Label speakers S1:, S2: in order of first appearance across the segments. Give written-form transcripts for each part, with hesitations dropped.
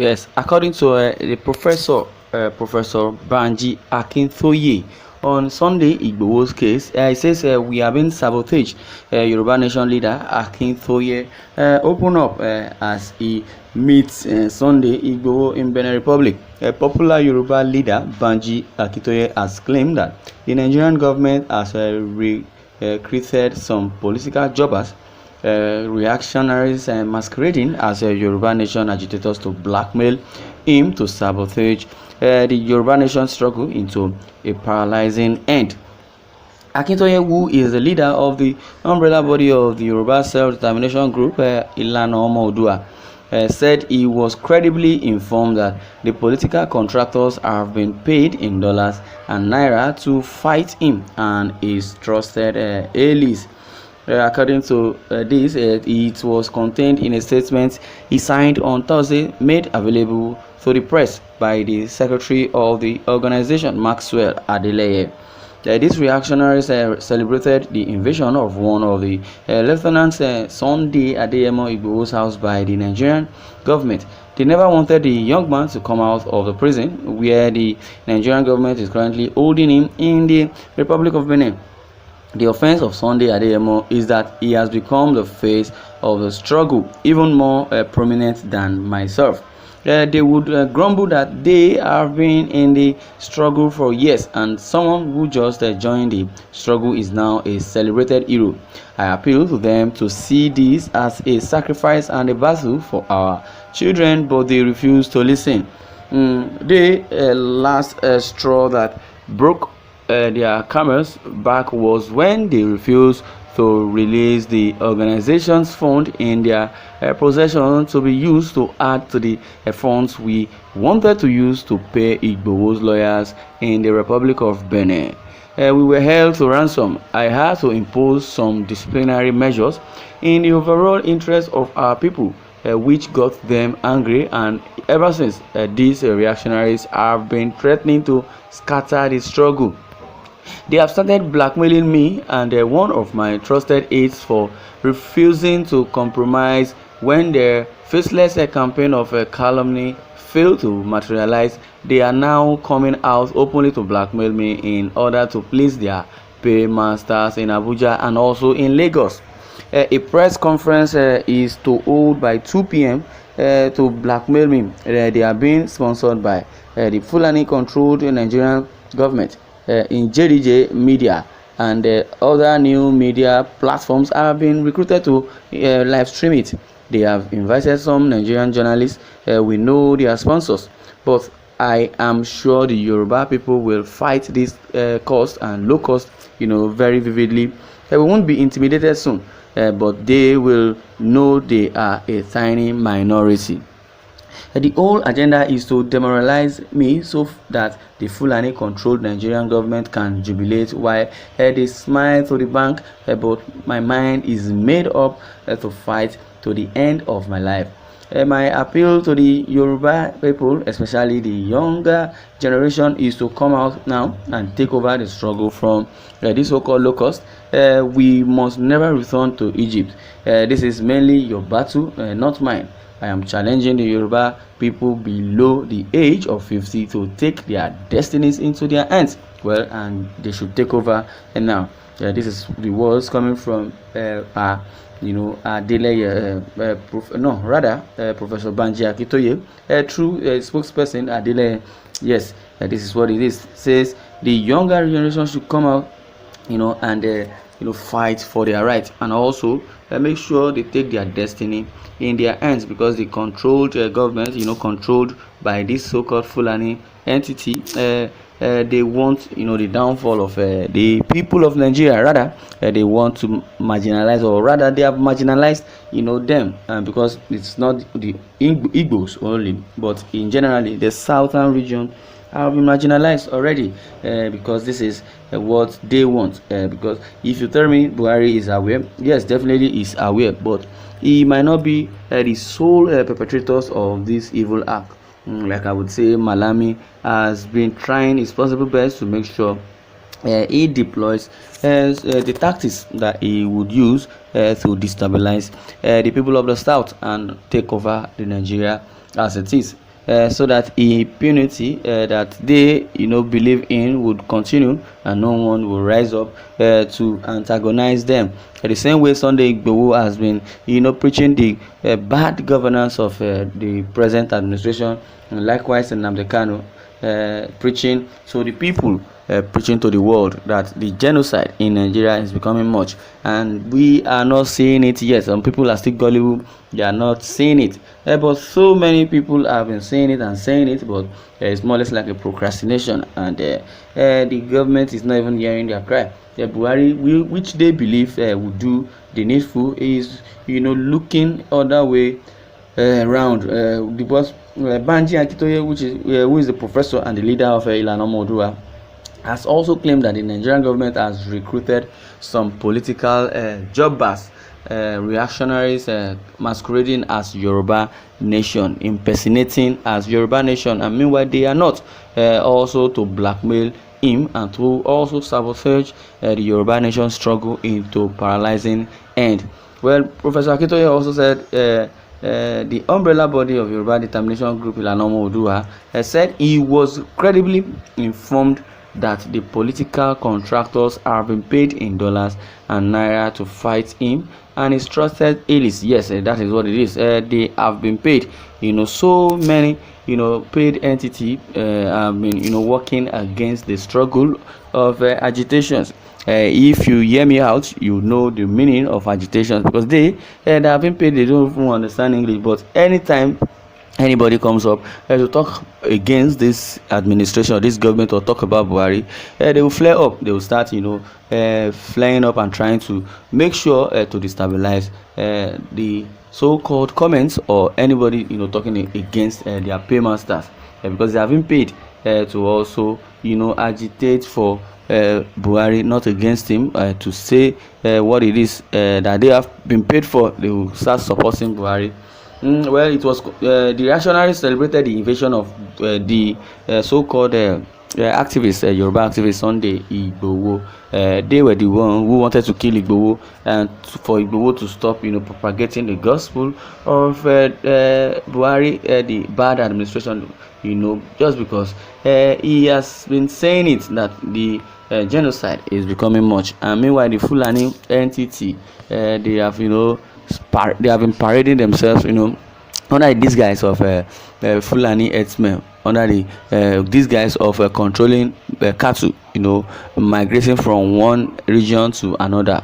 S1: Yes, according to the Professor Banji Akintoye, on Sunday Igboho's case, he says we have been sabotaged. Yoruba Nation leader Akintoye opened up as he meets Sunday Igboho in Benin Republic. A popular Yoruba leader Banji Akintoye has claimed that the Nigerian government has recruited some political jobbers, reactionaries masquerading as Yoruba Nation agitators to blackmail him to sabotage the Yoruba Nation struggle into a paralyzing end. Akintoye, who is the leader of the umbrella body of the Yoruba Self-Determination Group, Ilana Omo Odua, said he was credibly informed that the political contractors have been paid in dollars and naira to fight him and his trusted allies. According to this, it was contained in a statement he signed on Thursday, made available to the press by the secretary of the organization, Maxwell Adeleye. These reactionaries celebrated the invasion of one of the Lieutenant Sunday Adeyemo Igboho's house by the Nigerian government. They never wanted the young man to come out of the prison where the Nigerian government is currently holding him in the Republic of Benin. The offense of Sunday Adeyemo is that he has become the face of the struggle, even more prominent than myself. They would grumble that they have been in the struggle for years, and someone who just joined the struggle is now a celebrated hero. I appeal to them to see this as a sacrifice and a battle for our children, but they refuse to listen. The last straw that broke their cameras back was when they refused to release the organization's fund in their possession to be used to add to the funds we wanted to use to pay Igboho's lawyers in the Republic of Benin. We were held to ransom. I had to impose some disciplinary measures in the overall interest of our people, which got them angry, and ever since these reactionaries have been threatening to scatter the struggle. They have started blackmailing me and one of my trusted aides for refusing to compromise when their faceless campaign of calumny failed to materialize. They are now coming out openly to blackmail me in order to please their paymasters in Abuja and also in Lagos. A press conference is to hold by 2 p.m. To blackmail me. They are being sponsored by the Fulani-controlled Nigerian government. In JDJ Media and other new media platforms have been recruited to live stream it. They have invited some Nigerian journalists. We know they are sponsors, but I am sure the Yoruba people will fight this cost and low cost, very vividly. We won't be intimidated soon, but they will know they are a tiny minority. The whole agenda is to demoralize me so that the Fulani-controlled Nigerian government can jubilate while they smile to the bank, but my mind is made up to fight to the end of my life. My appeal to the Yoruba people, especially the younger generation, is to come out now and take over the struggle from this so-called locust. We must never return to Egypt. This is mainly your battle, not mine. I am challenging the Yoruba people below the age of 50 to take their destinies into their hands. Well, and they should take over. And now, this is the words coming from Professor Professor Banji Akintoye, through spokesperson Adeleye. Yes, this is what it is. It says the younger generation should come out, and fight for their rights, and also make sure they take their destiny in their hands, because the controlled government, controlled by this so-called Fulani entity, they want the downfall of the people of Nigeria. Rather, they want to marginalize, or rather they have marginalized them, because it's not the Igbos only, but in generally the southern region have been marginalized already, because this is what they want. Because if you tell me Buhari is aware, yes, definitely is aware, but he might not be the sole perpetrators of this evil act. Like I would say, Malami has been trying his possible best to make sure he deploys the tactics that he would use to destabilize the people of the south and take over the Nigeria as it is. so that impunity that they believe in would continue, and no one will rise up to antagonize them. The same way Sunday Igboho has been preaching the bad governance of the present administration, and likewise Nnamdi Kanu preaching to the people, preaching to the world that the genocide in Nigeria is becoming much, and we are not seeing it yet. Some people are still gullible, they are not seeing it, but so many people have been saying it and saying it, but it's more or less like a procrastination, and the government is not even hearing their cry. Buhari, which they believe would do the needful, is looking other way around. The boss Banji Akintoye, who is the professor and the leader of Ilana Modua, has also claimed that the Nigerian government has recruited some political jobbers, reactionaries masquerading as Yoruba nation, impersonating as Yoruba nation, and meanwhile they are not, also to blackmail him and to also sabotage the Yoruba nation struggle into paralyzing end. Well, Professor Akintoye also said the umbrella body of Yoruba Determination Group Ilana Oodua said he was credibly informed that the political contractors have been paid in dollars and naira to fight him and his trusted allies. Yes, that is what it is. They have been paid. So many paid entity have been working against the struggle of agitations. If you hear me out, you know the meaning of agitations, because they have been paid, they don't even understand English, but anytime anybody comes up to talk against this administration or this government, or talk about Buhari, they will flare up, they will start flaring up and trying to make sure to destabilize the so-called comments or anybody talking against their paymasters, because they have been paid to also agitate for Buhari, not against him, to say what it is that they have been paid for. They will start supporting Buhari. Well, it was the reactionaries celebrated the invasion of the so-called activists, Yoruba activists Sunday Igboho. They were the one who wanted to kill Igboho, and for Igboho to stop propagating the gospel of Buhari, the bad administration, just because he has been saying it that the genocide is becoming much, and meanwhile the Fulani entity, they have they have been parading themselves under the disguise of Fulani herdsmen, under the disguise of controlling cattle, migrating from one region to another,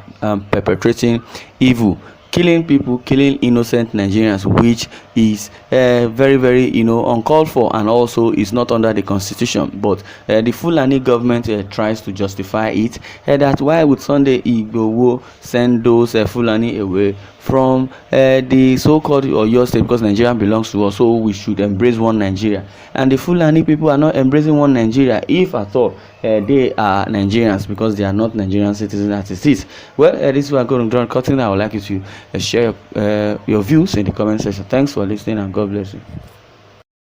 S1: perpetrating evil, killing people, killing innocent Nigerians, which is very, very uncalled for, and also is not under the constitution. But the Fulani government tries to justify it, that why would Sunday Igboho send those Fulani away from the so-called Oyo state, because Nigeria belongs to us, so we should embrace one Nigeria. And the Fulani people are not embracing one Nigeria, if at all they are Nigerians, because they are not Nigerian citizens as it is. Well, this is what I'm going to do. Cutting. I would like you to share your views in the comment section. Thanks for listening, and God bless you.